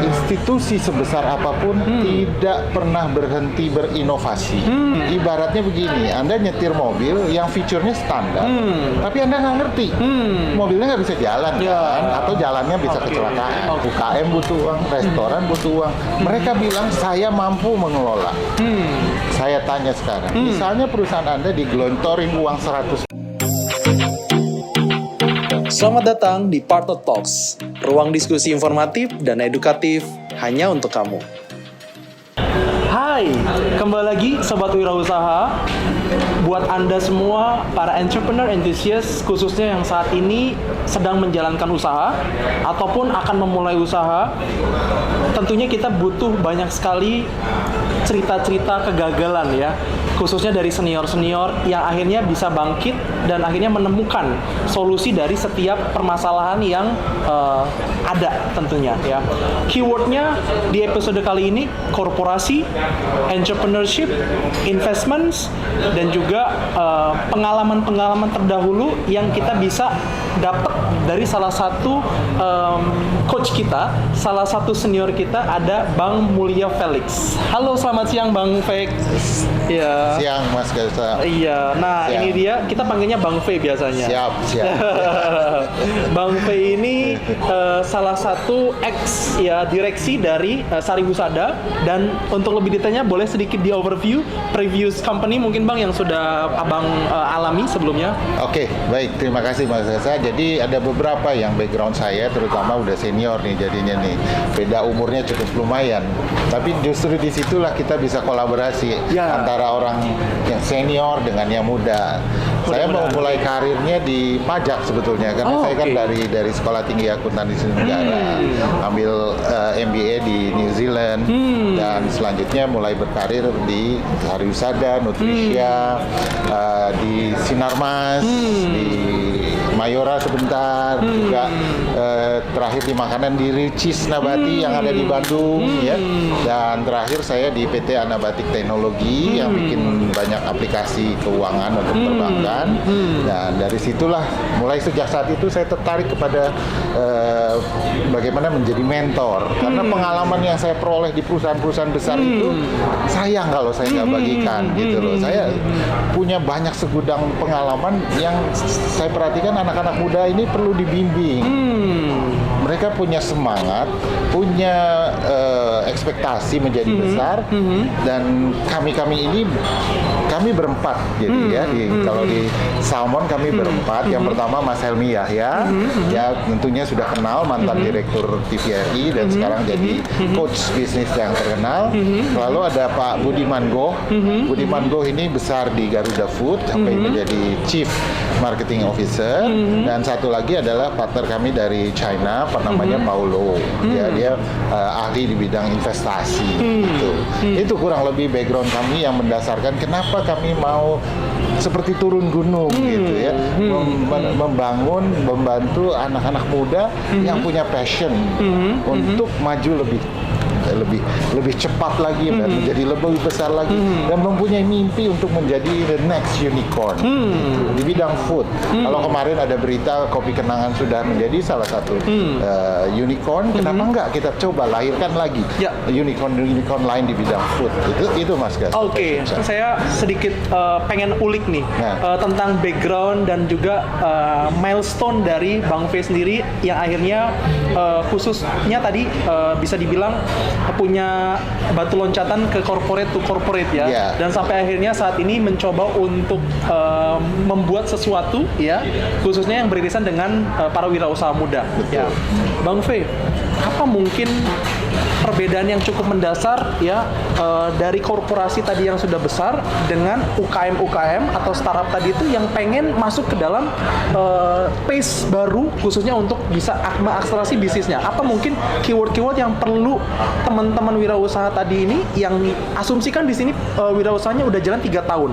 institusi sebesar apapun tidak pernah berhenti berinovasi. Ibaratnya begini, Anda nyetir mobil yang fiturnya standar, tapi Anda nggak ngerti, mobilnya nggak bisa jalan kan, atau jalannya bisa kecelakaan. UKM butuh uang, restoran butuh uang. Mereka bilang saya mampu mengelola. Saya tanya sekarang, misalnya perusahaan Anda digelontorin uang 100. Selamat datang di Partner Talks, ruang diskusi informatif dan edukatif hanya untuk kamu. Hai, kembali lagi Sobat Wirausaha. Buat Anda semua, para entrepreneur enthusiast, khususnya yang saat ini sedang menjalankan usaha ataupun akan memulai usaha, tentunya kita butuh banyak sekali cerita-cerita kegagalan ya, khususnya dari senior-senior yang akhirnya bisa bangkit dan akhirnya menemukan solusi dari setiap permasalahan yang ada tentunya ya. Keywordnya di episode kali ini korporasi, entrepreneurship, investments, dan juga pengalaman-pengalaman terdahulu yang kita bisa dapat dari salah satu coach kita, salah satu senior kita, ada Bang Mulya Felix. Halo, selamat siang Bang Felix. Ya. Siang Mas Gesa. Iya, nah siang. Ini dia, kita panggilnya Bang Fe biasanya. Siap. Bang Fe ini salah satu ex ya direksi dari Sari Husada, dan untuk lebih detailnya boleh sedikit di overview previous company mungkin Bang yang sudah Abang alami sebelumnya. Oke, baik. Terima kasih Mas Gesa. Jadi ada beberapa yang background saya, terutama udah senior nih jadinya nih. Beda umurnya cukup lumayan. Tapi justru disitulah kita bisa kolaborasi antara orang yang senior dengan yang muda. Saya mau mulai karirnya di pajak sebetulnya, karena saya kan dari Sekolah Tinggi Akuntansi Negara, ambil MBA di New Zealand, dan selanjutnya mulai berkarir di Sari Husada, Nutrisia, di Sinarmas, di Mayora sebentar, juga terakhir di makanan di Ricis Nabati yang ada di Bandung ya, dan terakhir saya di PT Anabatik Teknologi yang bikin banyak aplikasi keuangan untuk perbankan. Dan dari situlah mulai sejak saat itu saya tertarik kepada bagaimana menjadi mentor, karena pengalaman yang saya peroleh di perusahaan-perusahaan besar itu sayang kalau saya nggak bagikan gitu loh. Saya punya banyak segudang pengalaman yang saya perhatikan anak-anak muda ini perlu dibimbing. Mereka punya semangat, punya ekspektasi menjadi besar, dan kami ini berempat jadi kalau di Salmon kami berempat. Yang pertama Mas Helmi Yahya, ya tentunya sudah kenal, mantan direktur TVRI dan sekarang jadi coach bisnis yang terkenal. Lalu ada Pak Budiman Goh. Budiman Goh ini besar di Garuda Food sampai menjadi Chief Marketing Officer, dan satu lagi adalah partner kami dari China, namanya Paulo. Dia ahli di bidang investasi gitu. Itu kurang lebih background kami yang mendasarkan kenapa kami mau seperti turun gunung gitu ya, membantu anak-anak muda yang punya passion untuk maju lebih cepat lagi dan menjadi lebih besar lagi, dan mempunyai mimpi untuk menjadi the next unicorn gitu, di bidang food. Kalau kemarin ada berita Kopi Kenangan sudah menjadi salah satu unicorn, kenapa enggak kita coba lahirkan lagi unicorn lain di bidang food. Itu Mas Gas. Oke, saya sedikit pengen ulik nih tentang background dan juga milestone dari Bang Fe sendiri yang akhirnya khususnya tadi bisa dibilang punya batu loncatan ke corporate to corporate ya, dan sampai akhirnya saat ini mencoba untuk membuat sesuatu ya, khususnya yang beririsan dengan para wirausaha muda. Ya, Bang Fe, apa mungkin perbedaan yang cukup mendasar ya dari korporasi tadi yang sudah besar dengan UKM atau startup tadi itu yang pengen masuk ke dalam pace baru khususnya untuk bisa mengakselerasi bisnisnya? Apa mungkin keyword-keyword yang perlu teman-teman wirausaha tadi ini yang asumsikan di sini wirausahanya udah jalan 3 tahun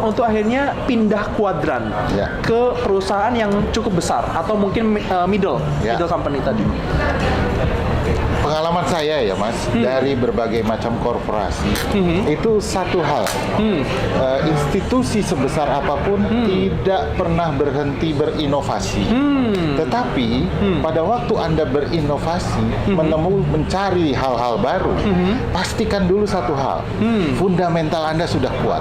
untuk akhirnya pindah kuadran ke perusahaan yang cukup besar atau mungkin middle company tadi? Pengalaman pengalaman saya ya Mas, dari berbagai macam korporasi, itu satu hal, institusi sebesar apapun tidak pernah berhenti berinovasi. Tetapi pada waktu Anda berinovasi, mencari hal-hal baru, pastikan dulu satu hal, fundamental Anda sudah kuat.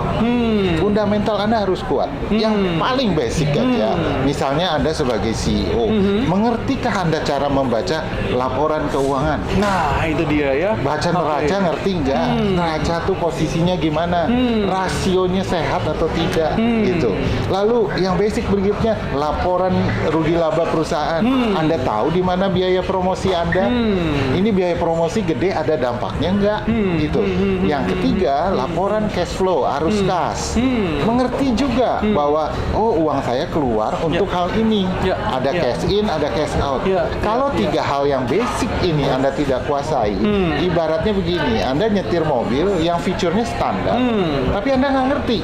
Fundamental Anda harus kuat. Yang paling basic aja, misalnya Anda sebagai CEO, mengertikah Anda cara membaca laporan keuangan? Nah, itu dia ya. Baca neraca ngerti nggak? Neraca tuh posisinya gimana? Rasionya sehat atau tidak? Gitu. Lalu yang basic berikutnya, laporan rugi laba perusahaan. Anda tahu di mana biaya promosi Anda? Ini biaya promosi gede, ada dampaknya nggak? Gitu. Yang ketiga, laporan cash flow, arus kas. Mengerti juga bahwa uang saya keluar untuk hal ini. Ada cash in, ada cash out. Kalau tiga hal yang basic ini Anda tidak kuasai, ibaratnya begini, Anda nyetir mobil yang fiturnya standar, tapi Anda nggak ngerti,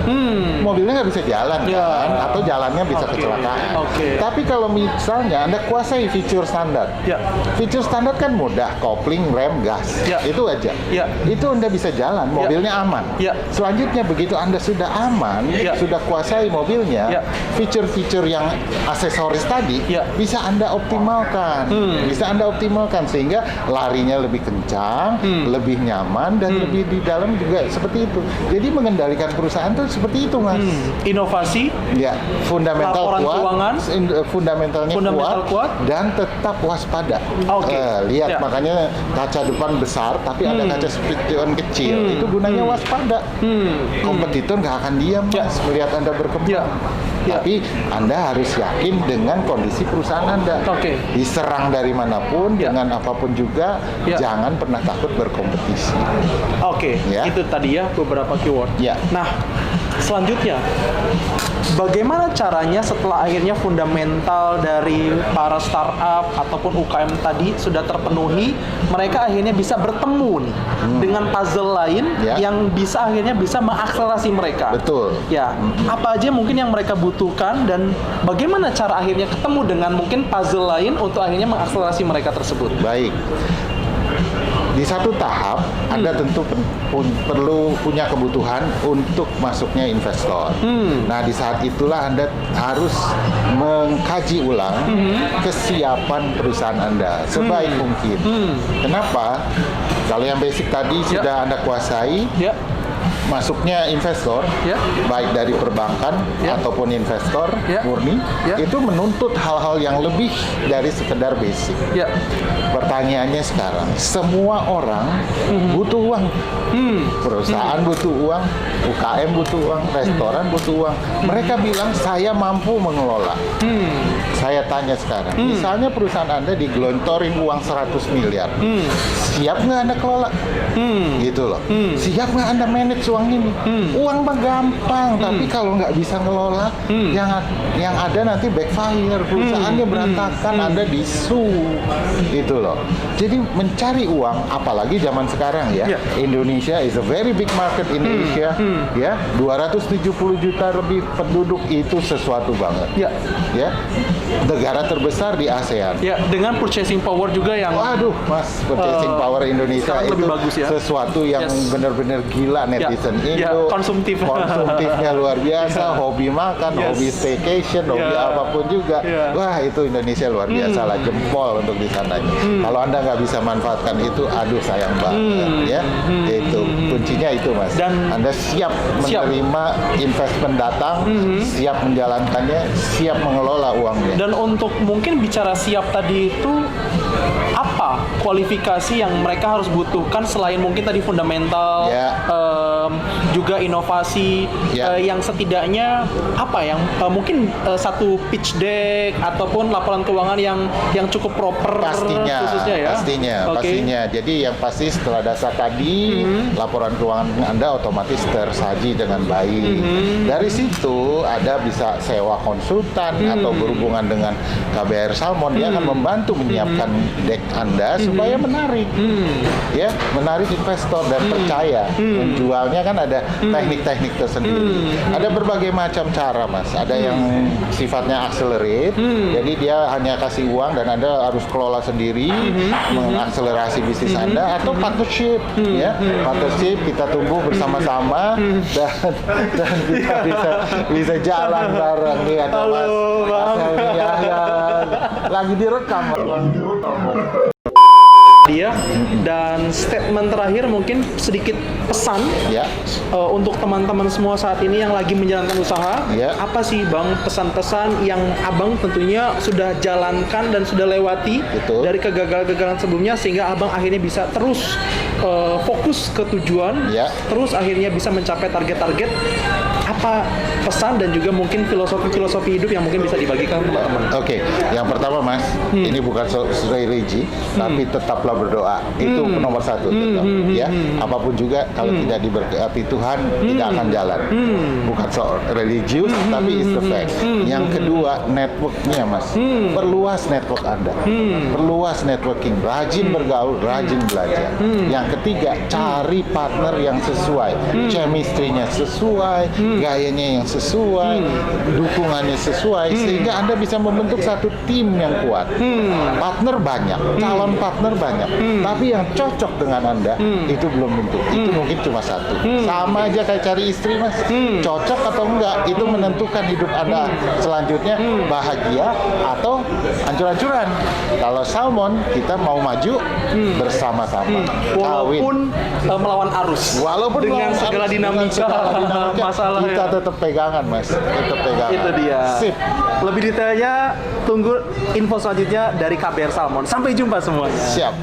mobilnya nggak bisa jalan kan, atau jalannya bisa kecelakaan. Tapi kalau misalnya Anda kuasai fitur standar, fitur standar kan mudah, kopling, rem, gas, itu aja. Itu Anda bisa jalan, mobilnya aman. Selanjutnya begitu Anda sudah aman, sudah kuasai mobilnya, fitur-fitur yang aksesoris tadi bisa Anda optimalkan, sehingga larinya lebih kencang, lebih nyaman, dan lebih di dalam juga seperti itu. Jadi mengendalikan perusahaan tuh seperti itu, Mas. Inovasi, fundamental laporan kuat, keuangan, fundamentalnya kuat, dan tetap waspada. Lihat, makanya kaca depan besar, tapi ada kaca spion kecil. Itu gunanya waspada. Kompetitor nggak akan diam, Mas, melihat Anda berkembang. Tapi Anda harus yakin dengan kondisi perusahaan Anda. Diserang dari manapun, dengan apapun juga, jangan pernah takut berkompetisi. Itu tadi ya beberapa keyword. Nah, selanjutnya, bagaimana caranya setelah akhirnya fundamental dari para startup ataupun UKM tadi sudah terpenuhi, mereka akhirnya bisa bertemu nih dengan puzzle lain yang akhirnya bisa mengakselerasi mereka. Betul. Apa aja mungkin yang mereka butuhkan, dan bagaimana cara akhirnya ketemu dengan mungkin puzzle lain untuk akhirnya mengakselerasi mereka tersebut. Baik. Di satu tahap, Anda tentu perlu punya kebutuhan untuk masuknya investor. Nah, di saat itulah Anda harus mengkaji ulang kesiapan perusahaan Anda sebaik mungkin. Kenapa? Kalau yang basic tadi sudah Anda kuasai, masuknya investor, baik dari perbankan ataupun investor murni, itu menuntut hal-hal yang lebih dari sekedar basic. Pertanyaannya sekarang, semua orang butuh uang. Perusahaan butuh uang, UKM butuh uang, restoran butuh uang. Mereka bilang, saya mampu mengelola. Saya tanya sekarang, misalnya perusahaan Anda digelontorin uang 100 miliar, siap nggak Anda kelola? Gitu loh. Siap nggak Anda manage uang ini? Uang mah gampang, tapi kalau nggak bisa ngelola, yang ada nanti backfire, perusahaannya berantakan, Anda disu. Gitu loh. Jadi mencari uang, apalagi zaman sekarang Indonesia is a very big market in Asia, 270 juta lebih penduduk, itu sesuatu banget. Negara terbesar di ASEAN. Dengan purchasing power juga yang Mas, purchasing power Indonesia itu lebih bagus, sesuatu yang benar-benar gila. Netizen Indo konsumtifnya luar biasa, hobi makan, hobi staycation, hobi apapun juga. Wah, itu Indonesia luar biasa lah, jempol untuk di sananya. Kalau Anda nggak bisa manfaatkan itu, sayang banget Itu kuncinya itu, Mas. Dan Anda siap menerima investment datang, siap menjalankannya, siap mengelola uangnya. Dan untuk mungkin bicara siap tadi itu, apa kualifikasi yang mereka harus butuhkan selain mungkin tadi fundamental, juga inovasi, yang setidaknya apa yang mungkin satu pitch deck ataupun laporan keuangan yang cukup proper pastinya. Jadi yang pasti setelah dasar tadi, laporan keuangan Anda otomatis tersaji dengan baik. Dari situ Anda bisa sewa konsultan atau berhubungan dengan KBR Salmon, dia akan membantu menyiapkan deck Anda supaya menarik, menarik investor dan percaya menjual jualnya kan ada teknik-teknik tersendiri. Ada berbagai macam cara, Mas. Ada yang sifatnya accelerate, jadi dia hanya kasih uang dan Anda harus kelola sendiri, mengakselerasi bisnis Anda, atau partnership, ya. Partnership, kita tumbuh bersama-sama dan kita bisa jalan bareng nih. Ada Mas Helmi Yahya lagi direkam. Dia dan statement terakhir mungkin sedikit pesan Ya. untuk teman-teman semua saat ini yang lagi menjalankan usaha. Ya. Apa sih Bang pesan-pesan yang Abang tentunya sudah jalankan dan sudah lewati Betul. dari kegagalan-kegagalan sebelumnya sehingga Abang akhirnya bisa terus fokus ke tujuan, Ya. terus akhirnya bisa mencapai target-target. Apa pesan dan juga mungkin filosofi hidup yang mungkin bisa dibagikan ke teman-teman? Oke, yang pertama Mas, ini bukan religi, tapi tetaplah berdoa. Itu nomor satu, tetap, ya. Apapun juga kalau tidak diberkati Tuhan, tidak akan jalan. Bukan soal religius, tapi it's the fact. Yang kedua, networknya Mas. Perluas network Anda, perluas networking, rajin bergaul, rajin belajar. Yang ketiga, cari partner yang sesuai, chemistry-nya sesuai, gayanya yang sesuai, dukungannya sesuai, sehingga Anda bisa membentuk satu tim yang kuat. Partner banyak, calon partner banyak, tapi yang cocok dengan Anda itu belum tentu. Itu mungkin cuma satu. Sama aja kayak cari istri, Mas. Cocok atau enggak itu menentukan hidup Anda selanjutnya bahagia atau hancur-hancuran. Kalau salmon, kita mau maju bersama-sama, kawin. Walaupun melawan arus, Walaupun dengan melawan segala arus, dinamika, dengan segala dinamika, masalah kita tetap pegangan, Mas. Tetap pegangan. itu dia. Sip. Lebih detailnya tunggu info selanjutnya dari KBR Salmon. Sampai jumpa semuanya. Siap.